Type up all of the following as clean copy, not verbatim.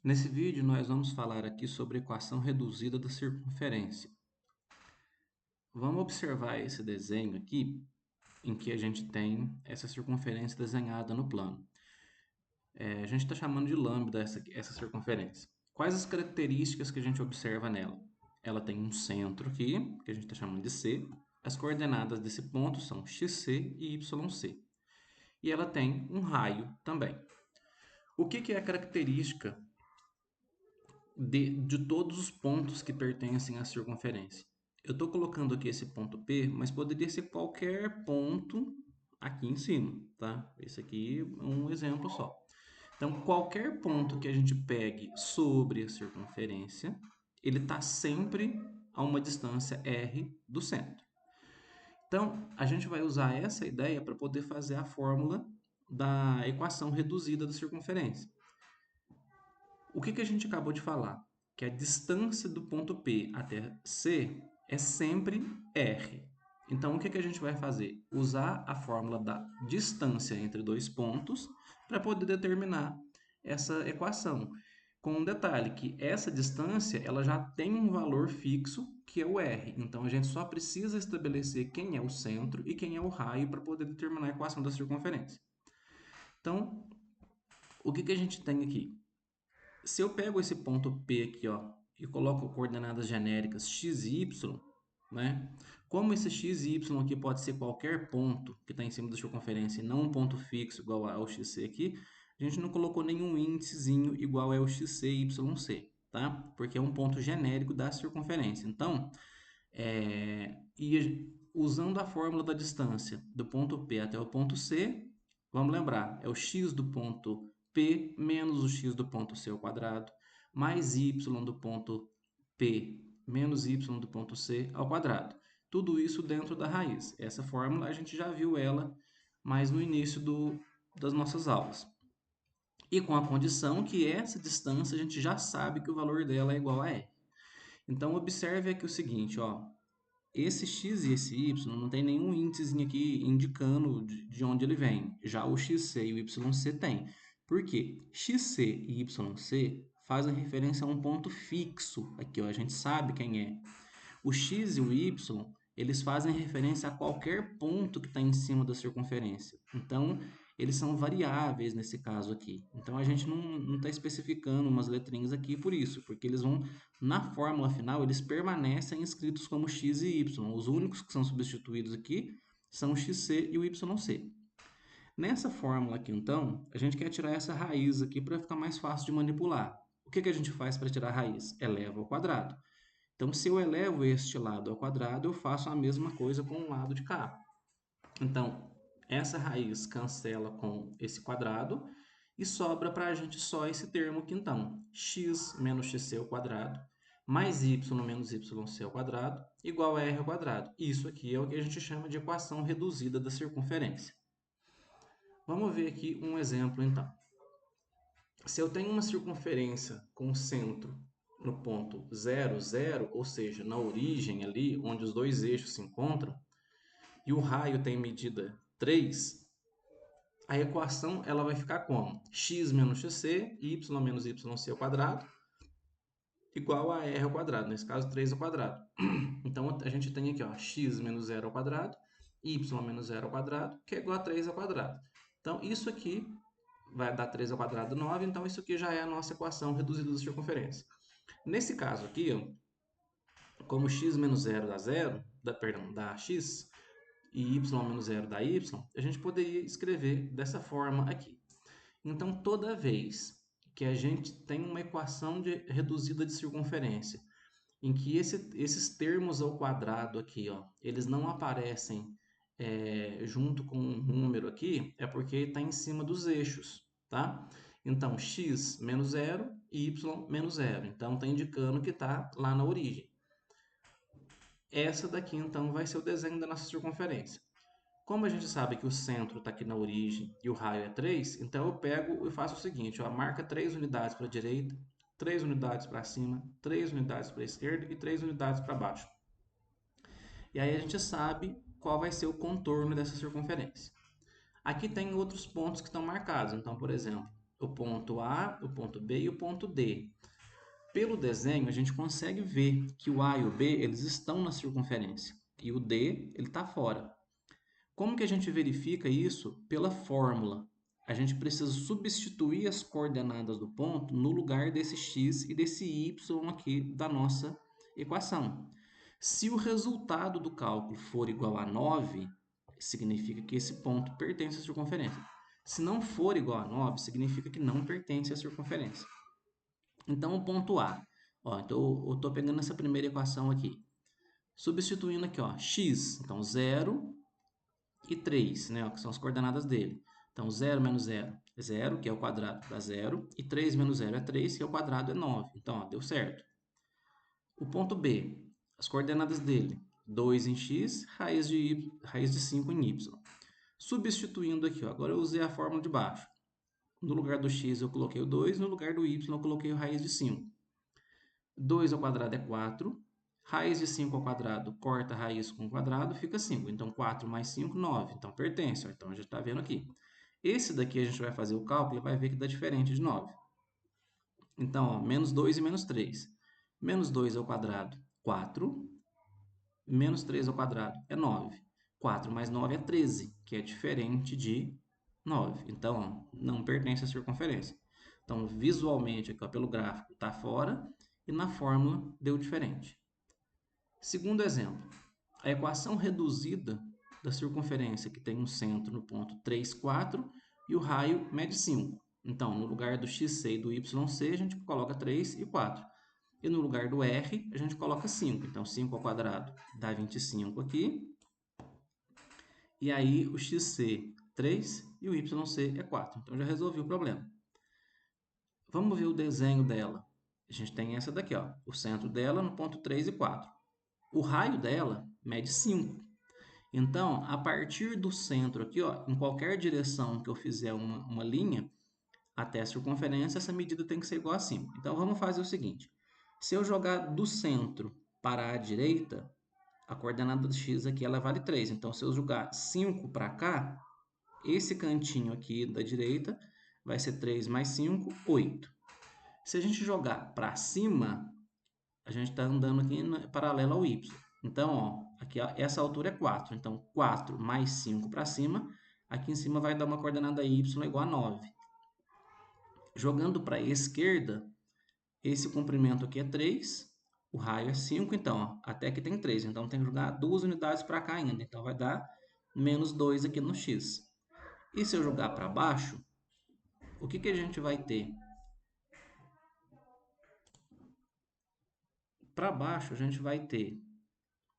Nesse vídeo, nós vamos falar aqui sobre a equação reduzida da circunferência. Vamos observar esse desenho aqui, em que a gente tem essa circunferência desenhada no plano. A gente está chamando de lambda essa circunferência. Quais as características que a gente observa nela? Ela tem um centro aqui, que a gente está chamando de C. As coordenadas desse ponto são xc e yc. E ela tem um raio também. O que é a característica de todos os pontos que pertencem à circunferência? Eu estou colocando aqui esse ponto P, mas poderia ser qualquer ponto aqui em cima, tá? Esse aqui é um exemplo só. Então, qualquer ponto que a gente pegue sobre a circunferência, ele está sempre a uma distância r do centro. Então, a gente vai usar essa ideia para poder fazer a fórmula da equação reduzida da circunferência. O que a gente acabou de falar? Que a distância do ponto P até C é sempre r. Então, o que a gente vai fazer? Usar a fórmula da distância entre dois pontos para poder determinar essa equação. Com um detalhe, que essa distância ela já tem um valor fixo, que é o r. Então, a gente só precisa estabelecer quem é o centro e quem é o raio para poder determinar a equação da circunferência. Então, o que a gente tem aqui? Se eu pego esse ponto P aqui, ó, e coloco coordenadas genéricas x e y, né? Como esse x e y aqui pode ser qualquer ponto que está em cima da circunferência e não um ponto fixo igual ao xc aqui, a gente não colocou nenhum índicezinho igual ao xc e yc, tá? Porque é um ponto genérico da circunferência. Então, usando a fórmula da distância do ponto P até o ponto C, vamos lembrar, é o x do ponto P menos o x do ponto C ao quadrado, mais y do ponto P menos y do ponto C ao quadrado. Tudo isso dentro da raiz. Essa fórmula a gente já viu ela mais no início das nossas aulas. E com a condição que essa distância a gente já sabe que o valor dela é igual a R. Então, observe aqui o seguinte, ó, esse x e esse y não tem nenhum índicezinho aqui indicando de onde ele vem. Já o xc e o yc tem. Por quê? Xc e yc fazem referência a um ponto fixo. Aqui, ó, a gente sabe quem é. O x e o y, eles fazem referência a qualquer ponto que está em cima da circunferência. Então, eles são variáveis nesse caso aqui. Então, a gente não está especificando umas letrinhas aqui por isso, porque eles vão, na fórmula final, eles permanecem escritos como x e y. Os únicos que são substituídos aqui são o xc e o yc. Nessa fórmula aqui, então, a gente quer tirar essa raiz aqui para ficar mais fácil de manipular. O que a gente faz para tirar a raiz? Eleva ao quadrado. Então, se eu elevo este lado ao quadrado, eu faço a mesma coisa com o lado de cá. Então, essa raiz cancela com esse quadrado e sobra para a gente só esse termo aqui, então. X menos xc ao quadrado mais y menos yc ao quadrado igual a r ao quadrado. Isso aqui é o que a gente chama de equação reduzida da circunferência. Vamos ver aqui um exemplo, então. Se eu tenho uma circunferência com centro no ponto 0, 0, ou seja, na origem ali, onde os dois eixos se encontram, e o raio tem medida 3, a equação ela vai ficar como? X menos xc, y menos yc ao quadrado, igual a r ao quadrado, nesse caso 3 ao quadrado. Então, a gente tem aqui, ó, x menos 0 ao quadrado, y menos 0 ao quadrado, que é igual a 3 ao quadrado. Então, isso aqui vai dar 3 ao quadrado 9, então isso aqui já é a nossa equação reduzida da circunferência. Nesse caso aqui, ó, como x menos 0 dá 0, perdão, dá x, e y menos 0 dá y, a gente poderia escrever dessa forma aqui. Então, toda vez que a gente tem uma equação reduzida de circunferência, em que esses termos ao quadrado aqui, ó, eles não aparecem junto com um número aqui, é porque está em cima dos eixos, tá? Então, x menos 0 e y menos 0. Então, está indicando que está lá na origem. Essa daqui, então, vai ser o desenho da nossa circunferência. Como a gente sabe que o centro está aqui na origem e o raio é 3, então eu pego e faço o seguinte, ó, marca 3 unidades para a direita, 3 unidades para cima, 3 unidades para a esquerda e 3 unidades para baixo. E aí a gente sabe qual vai ser o contorno dessa circunferência. Aqui tem outros pontos que estão marcados. Então, por exemplo, o ponto A, o ponto B e o ponto D. Pelo desenho, a gente consegue ver que o A e o B eles estão na circunferência e o D ele está fora. Como que a gente verifica isso? Pela fórmula. A gente precisa substituir as coordenadas do ponto no lugar desse x e desse y aqui da nossa equação. Se o resultado do cálculo for igual a 9, significa que esse ponto pertence à circunferência. Se não for igual a 9, significa que não pertence à circunferência. Então, o ponto A. Ó, então, eu estou pegando essa primeira equação aqui. Substituindo aqui, ó, x. Então, 0 e 3, né, ó, que são as coordenadas dele. Então, 0 menos 0 é 0, que é o quadrado, dá 0. E 3 menos 0 é 3, que é o quadrado, é 9. Então, ó, deu certo. O ponto B. As coordenadas dele. 2 em x, raiz de 5 em y. Substituindo aqui, ó, agora eu usei a fórmula de baixo. No lugar do x eu coloquei o 2, no lugar do y eu coloquei o raiz de 5. 2 ao quadrado é 4. Raiz de 5 ao quadrado, corta a raiz com o quadrado, fica 5. Então, 4 mais 5, 9. Então, pertence. Ó. Então, a gente está vendo aqui. Esse daqui a gente vai fazer o cálculo e vai ver que dá diferente de 9. Então, ó, menos 2 e menos 3. Menos 2 ao quadrado, 4. Menos 3 ao quadrado é 9. 4 mais 9 é 13, que é diferente de 9. Então, ó, não pertence à circunferência. Então, visualmente, aqui, ó, pelo gráfico, está fora e na fórmula deu diferente. Segundo exemplo, a equação reduzida da circunferência, que tem um centro no ponto 3, 4 e o raio mede 5. Então, no lugar do xc e do yc, a gente coloca 3 e 4. E no lugar do r, a gente coloca 5. Então, 5 ao quadrado dá 25 aqui. E aí, o xc, 3 e o yc é 4. Então, já resolvi o problema. Vamos ver o desenho dela. A gente tem essa daqui, ó, o centro dela no ponto 3 e 4. O raio dela mede 5. Então, a partir do centro aqui, ó, em qualquer direção que eu fizer uma linha até a circunferência, essa medida tem que ser igual a 5. Então, vamos fazer o seguinte. Se eu jogar do centro para a direita, a coordenada do x aqui ela vale 3. Então, se eu jogar 5 para cá, esse cantinho aqui da direita vai ser 3 mais 5, 8. Se a gente jogar para cima, a gente está andando aqui paralelo ao y. Então, ó, aqui ó, essa altura é 4. Então, 4 mais 5 para cima, aqui em cima vai dar uma coordenada y igual a 9. Jogando para a esquerda, esse comprimento aqui é 3, o raio é 5, então, ó, até aqui tem 3. Então, tem que jogar 2 unidades para cá ainda. Então, vai dar menos 2 aqui no x. E se eu jogar para baixo, o que, que a gente vai ter? Para baixo, a gente vai ter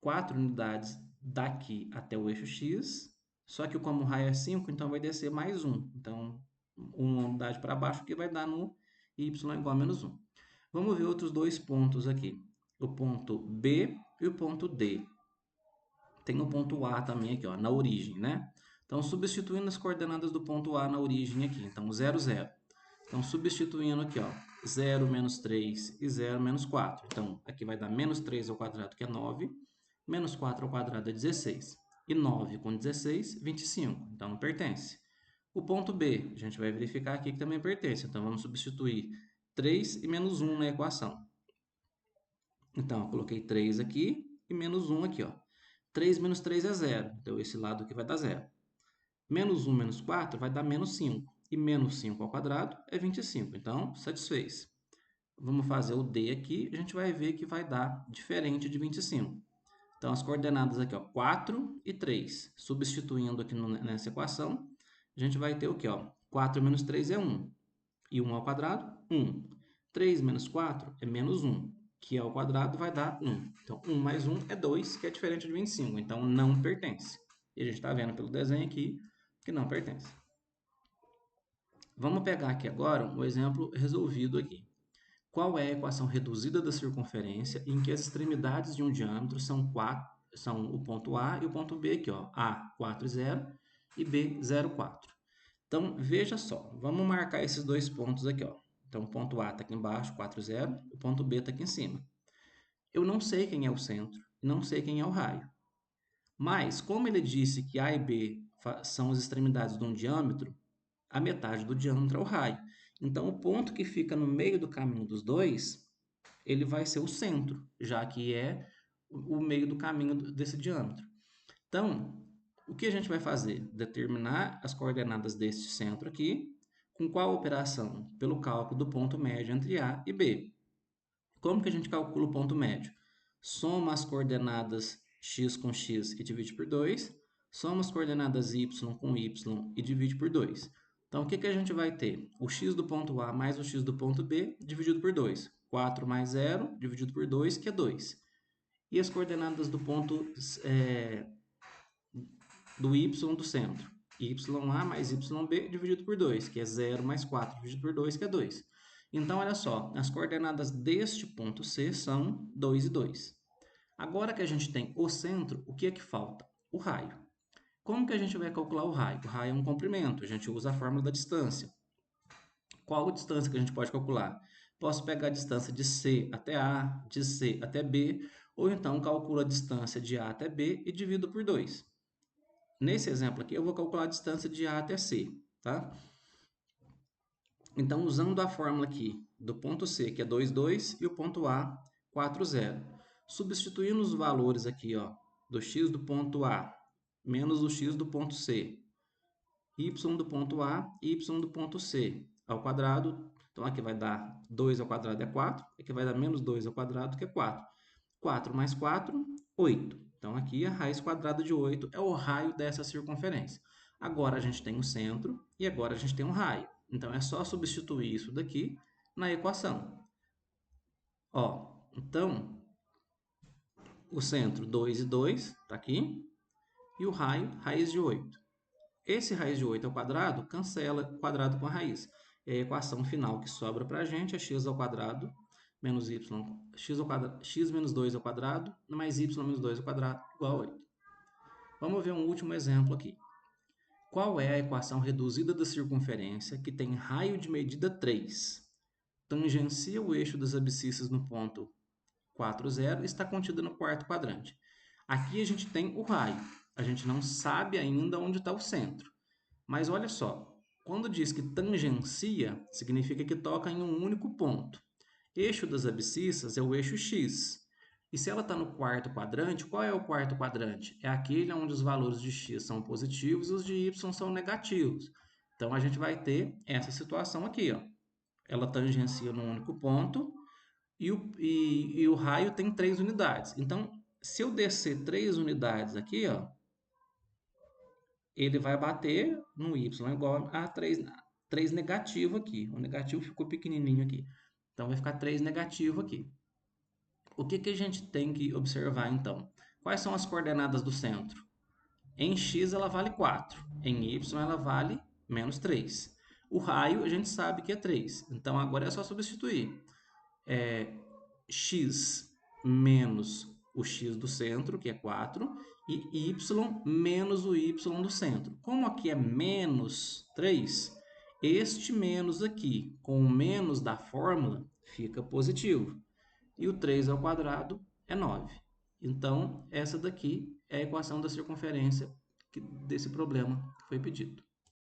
4 unidades daqui até o eixo x, só que como o raio é 5, então vai descer mais 1. Então, uma unidade para baixo que vai dar no y igual a menos 1. Vamos ver outros dois pontos aqui. O ponto B e o ponto D. Tem o ponto A também aqui, ó, na origem, né? Então, substituindo as coordenadas do ponto A na origem aqui. Então, 0, 0. Então, substituindo aqui, ó, 0 menos 3 e 0 menos 4. Então, aqui vai dar menos 3 ao quadrado, que é 9. Menos 4 ao quadrado é 16. E 9 com 16, 25. Então, não pertence. O ponto B, a gente vai verificar aqui que também pertence. Então, vamos substituir 3 e menos 1 na equação. Então, eu coloquei 3 aqui e menos 1 aqui, ó. 3 menos 3 é 0. Então, esse lado aqui vai dar 0. Menos 1 menos 4 vai dar menos 5. E menos 5 ao quadrado é 25. Então, satisfez. Vamos fazer o D aqui. A gente vai ver que vai dar diferente de 25. Então, as coordenadas aqui, ó, 4 e 3. Substituindo aqui nessa equação, a gente vai ter o quê? Ó? 4 menos 3 é 1. E 1 ao quadrado, 1. 3 menos 4 é menos 1, que ao quadrado vai dar 1. Então, 1 mais 1 é 2, que é diferente de 25. Então, não pertence. E a gente está vendo pelo desenho aqui que não pertence. Vamos pegar aqui agora um exemplo resolvido aqui. Qual é a equação reduzida da circunferência em que as extremidades de um diâmetro são o ponto A e o ponto B aqui, ó, A 4, 0 e B 0, 4. Então, veja só, vamos marcar esses dois pontos aqui, ó. Então, o ponto A está aqui embaixo, 4, 0, o ponto B está aqui em cima. Eu não sei quem é o centro, não sei quem é o raio. Mas, como ele disse que A e B são as extremidades de um diâmetro, a metade do diâmetro é o raio. Então, o ponto que fica no meio do caminho dos dois, ele vai ser o centro, já que é o meio do caminho desse diâmetro. Então, o que a gente vai fazer? Determinar as coordenadas deste centro aqui, com qual operação? Pelo cálculo do ponto médio entre A e B. Como que a gente calcula o ponto médio? Soma as coordenadas x com x e divide por 2. Soma as coordenadas y com y e divide por 2. Então, o que a gente vai ter? O x do ponto A mais o x do ponto B dividido por 2. 4 mais 0 dividido por 2, que é 2. E as coordenadas do ponto do y do centro? YA mais YB dividido por 2, que é 0 mais 4 dividido por 2, que é 2. Então, olha só, as coordenadas deste ponto C são 2 e 2. Agora que a gente tem o centro, o que é que falta? O raio. Como que a gente vai calcular o raio? O raio é um comprimento, a gente usa a fórmula da distância. Qual a distância que a gente pode calcular? Posso pegar a distância de C até A, de C até B, ou então calculo a distância de A até B e divido por 2. Nesse exemplo aqui, eu vou calcular a distância de A até C, tá? Então, usando a fórmula aqui do ponto C, que é 2, 2, e o ponto A, 4, 0. Substituindo os valores aqui, ó, do x do ponto A menos o x do ponto C, y do ponto A e y do ponto C ao quadrado. Então, aqui vai dar 2 ao quadrado é 4, aqui vai dar menos 2 ao quadrado, que é 4. 4 mais 4, 8. Então, aqui a raiz quadrada de 8 é o raio dessa circunferência. Agora a gente tem o centro e agora a gente tem um raio. Então, é só substituir isso daqui na equação. Ó, então, o centro 2 e 2 está aqui. E o raio, raiz de 8. Esse raiz de 8 ao quadrado cancela quadrado com a raiz. E a equação final que sobra para a gente é x ao quadrado menos y, x menos 2 ao quadrado, mais y menos 2 ao quadrado, igual a 8. Vamos ver um último exemplo aqui. Qual é a equação reduzida da circunferência que tem raio de medida 3? Tangencia o eixo das abscissas no ponto 4, 0 e está contida no quarto quadrante. Aqui a gente tem o raio. A gente não sabe ainda onde está o centro. Mas olha só, quando diz que tangencia, significa que toca em um único ponto. Eixo das abscissas é o eixo x. E se ela está no quarto quadrante, qual é o quarto quadrante? É aquele onde os valores de x são positivos e os de y são negativos. Então, a gente vai ter essa situação aqui, ó. Ela tangencia num único ponto e o raio tem 3 unidades. Então, se eu descer 3 unidades aqui, ó, ele vai bater no y igual a 3 negativo aqui. O negativo ficou pequenininho aqui. Então, vai ficar 3 negativo aqui. O que a gente tem que observar, então? Quais são as coordenadas do centro? Em x, ela vale 4. Em y, ela vale menos 3. O raio, a gente sabe que é 3. Então, agora é só substituir. X menos o x do centro, que é 4, e y menos o y do centro. Como aqui é menos 3, este menos aqui, com o menos da fórmula, fica positivo. E o 3 ao quadrado é 9. Então, essa daqui é a equação da circunferência desse problema que foi pedido.